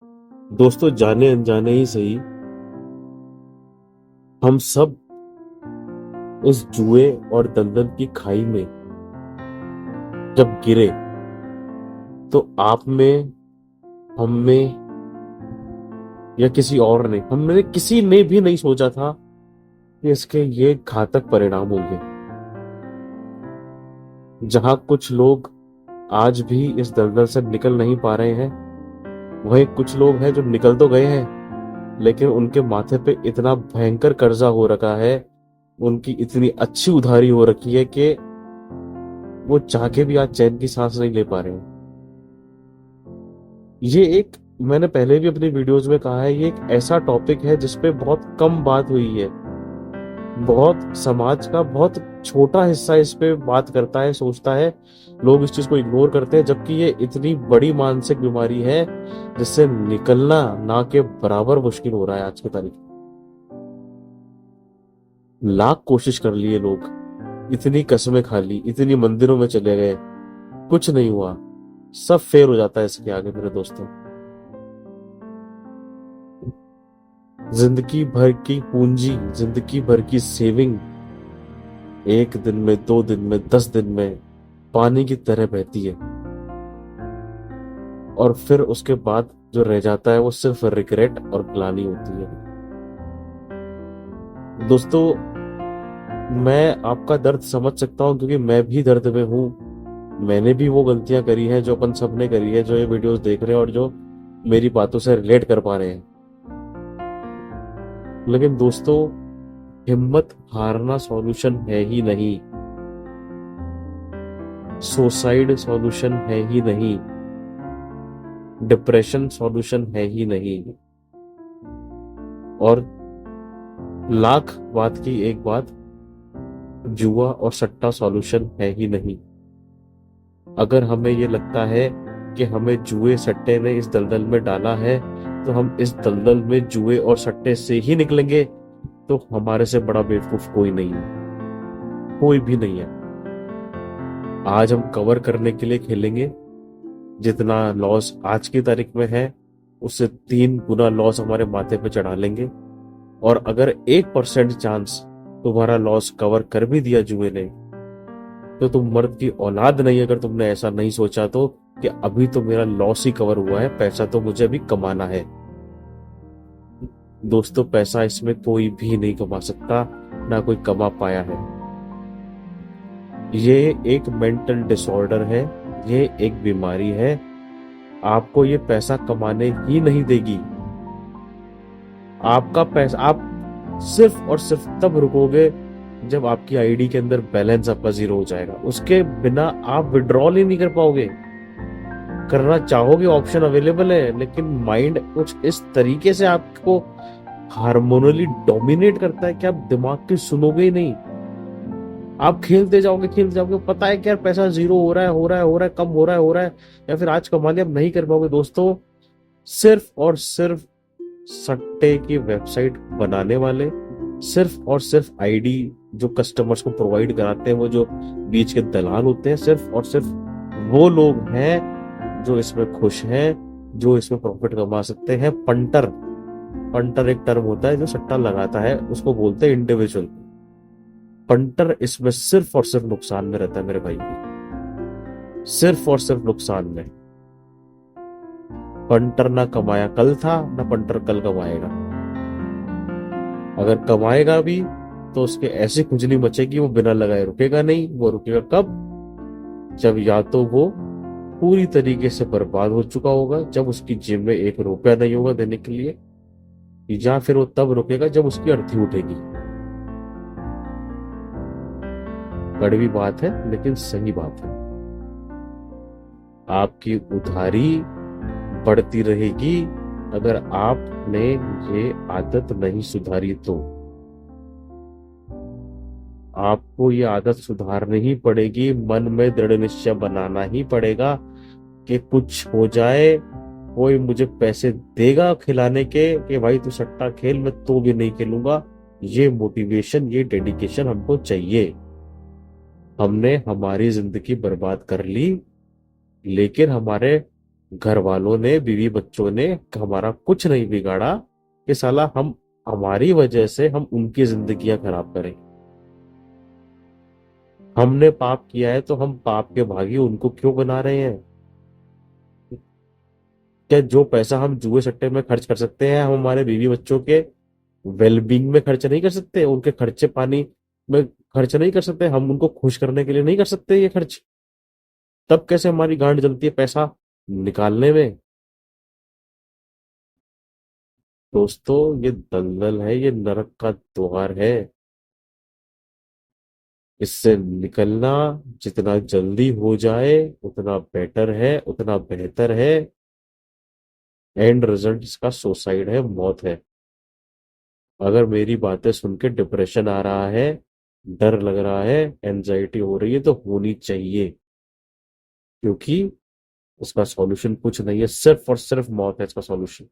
दोस्तों, जाने अनजाने ही सही, हम सब उस जुए और दलदल की खाई में जब गिरे तो आप में, हम में या किसी और ने, हमने किसी ने भी नहीं सोचा था कि इसके ये घातक परिणाम होंगे। जहां कुछ लोग आज भी इस दलदल से निकल नहीं पा रहे हैं, वहीं कुछ लोग हैं जो निकल तो गए हैं, लेकिन उनके माथे पे इतना भयंकर कर्जा हो रखा है, उनकी इतनी अच्छी उधारी हो रखी है कि वो चाह के भी आज चैन की सांस नहीं ले पा रहे हैं। ये एक, मैंने पहले भी अपनी वीडियोस में कहा है, ये एक ऐसा टॉपिक है जिसपे बहुत कम बात हुई है। बहुत समाज का बहुत छोटा हिस्सा इस पे बात करता है, सोचता है। लोग इस चीज को इग्नोर करते हैं, जबकि ये इतनी बड़ी मानसिक बीमारी है जिससे निकलना ना के बराबर मुश्किल हो रहा है आज की तारीख में। लाख कोशिश कर लिए लोग, इतनी कस्में खा ली, इतनी मंदिरों में चले गए, कुछ नहीं हुआ। सब फेल हो जाता है इसके आगे मेरे दोस्तों। जिंदगी भर की पूंजी, जिंदगी भर की सेविंग एक दिन में, 2 दिन में, 10 दिन में पानी की तरह बहती है, और फिर उसके बाद जो रह जाता है वो सिर्फ रिग्रेट और ग्लानि होती है। दोस्तों, मैं आपका दर्द समझ सकता हूं, क्योंकि मैं भी दर्द में हूं। मैंने भी वो गलतियां करी हैं जो अपन सबने करी है, जो ये वीडियोस देख रहे हैं और जो मेरी बातों से रिलेट कर पा रहे हैं। लेकिन दोस्तों, हिम्मत हारना सॉल्यूशन है ही नहीं, सुसाइड सॉल्यूशन है ही नहीं, डिप्रेशन सॉल्यूशन है ही नहीं, और लाख बात की एक बात, जुआ और सट्टा सॉल्यूशन है ही नहीं। अगर हमें ये लगता है कि हमें जुए सट्टे ने इस दलदल में डाला है, तो हम इस दलदल में जुए और सट्टे से ही निकलेंगे, तो हमारे से बड़ा बेवकूफ कोई नहीं है, कोई भी नहीं है। आज हम कवर करने के लिए खेलेंगे। जितना लॉस आज की तारीख में है, उससे 3 गुना लॉस हमारे माथे पे चढ़ा लेंगे। और अगर 1% चांस तुम्हारा लॉस कवर कर भी दिया जुए ने, तो तुम मर्द की औलाद नहीं, अगर तुमने ऐसा नहीं सोचा तो, कि अभी तो मेरा लॉस ही कवर हुआ है, पैसा तो मुझे अभी कमाना है। दोस्तों, पैसा इसमें कोई भी नहीं कमा सकता, ना कोई कमा पाया है। ये एक मेंटल डिसऑर्डर है, ये एक बीमारी है। आपको ये पैसा कमाने ही नहीं देगी। आपका पैसा, आप सिर्फ और सिर्फ तब रुकोगे जब आपकी आईडी के अंदर बैलेंस आपका 0 हो जाएगा। उसके बिना आप विड्रॉल ही नहीं कर पाओगे। करना चाहोगे, ऑप्शन अवेलेबल है, लेकिन माइंड कुछ इस तरीके से आपको हार्मोनली डोमिनेट करता है कि आप दिमाग की सुनोगे ही नहीं। आप खेलते जाओगे, खेलते जाओगे, पता है कि यार पैसा 0 हो रहा है, हो रहा है, हो रहा है, कम हो रहा है, हो रहा है, या फिर आज कमा लिया, अब नहीं कर पाओगे। दोस्तों, सिर्फ और सिर्फ सट्टे की वेबसाइट बनाने वाले, सिर्फ और सिर्फ आईडी जो कस्टमर्स को प्रोवाइड कराते हैं, वो जो बीच के दलाल होते हैं, सिर्फ और सिर्फ वो लोग हैं जो इसमें खुश हैं, जो इसमें प्रॉफिट कमा सकते हैं। पंटर, पंटर एक टर्म होता है जो सट्टा लगाता है, उसको बोलते हैं इंडिविजुअल। पंटर इसमें सिर्फ और सिर्फ नुकसान में रहता है मेरे भाई, सिर्फ और सिर्फ नुकसान में। पंटर ना कमाया कल था, ना पंटर कल कमाएगा। अगर कमाएगा भी तो उसके ऐसी खुजली मचेगी, वो बिना लगाए रुकेगा नहीं। वो रुकेगा कब? जब या तो वो पूरी तरीके से बर्बाद हो चुका होगा, जब उसकी जेब में 1 रुपया नहीं होगा देने के लिए, या फिर वो तब रुकेगा जब उसकी अर्थी उठेगी। कड़वी बात है लेकिन सही बात है। आपकी उधारी बढ़ती रहेगी अगर आपने ये आदत नहीं सुधारी तो। आपको ये आदत सुधारनी ही पड़ेगी, मन में दृढ़ निश्चय बनाना ही पड़ेगा कि कुछ हो जाए, कोई मुझे पैसे देगा खिलाने के कि भाई तू सट्टा खेल, मैं तो भी नहीं खेलूंगा। ये मोटिवेशन, ये डेडिकेशन हमको चाहिए। हमने हमारी जिंदगी बर्बाद कर ली, लेकिन हमारे घर वालों ने, बीवी बच्चों ने हमारा कुछ नहीं बिगाड़ा कि साला हम हमारी वजह से हम उनकी जिंदगियां खराब करें। हमने पाप किया है तो हम पाप के भागी उनको क्यों बना रहे हैं? क्या जो पैसा हम जुए सट्टे में खर्च कर सकते हैं हम हमारे बीवी बच्चों के वेलबींग में खर्च नहीं कर सकते? उनके खर्चे पानी में खर्च नहीं कर सकते? हम उनको खुश करने के लिए नहीं कर सकते ये खर्च? तब कैसे हमारी गांड जलती है पैसा निकालने में? दोस्तों, ये दलदल है, ये नरक का द्वार है। इससे निकलना जितना जल्दी हो जाए उतना बेटर है, उतना बेहतर है। एंड रिजल्ट इसका सुसाइड है, मौत है। अगर मेरी बातें सुन के डिप्रेशन आ रहा है, डर लग रहा है, एंजाइटी हो रही है, तो होनी चाहिए। क्योंकि इसका सॉल्यूशन कुछ नहीं है, सिर्फ और सिर्फ मौत है इसका सॉल्यूशन।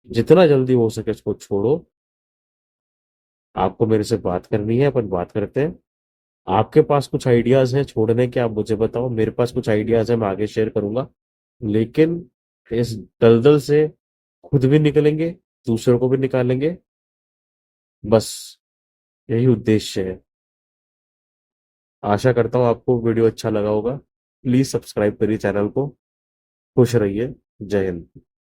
जितना जल्दी हो सके इसको छोड़ो। आपको मेरे से बात करनी है, अपन बात करते हैं। आपके पास कुछ आइडियाज हैं छोड़ने के, आप मुझे बताओ। मेरे पास कुछ आइडियाज है, मैं आगे शेयर करूंगा। लेकिन इस दलदल से खुद भी निकलेंगे, दूसरों को भी निकालेंगे। बस यही उद्देश्य है। आशा करता हूँ आपको वीडियो अच्छा लगा होगा। प्लीज सब्सक्राइब करिए चैनल को। खुश रहिए। जय हिंद।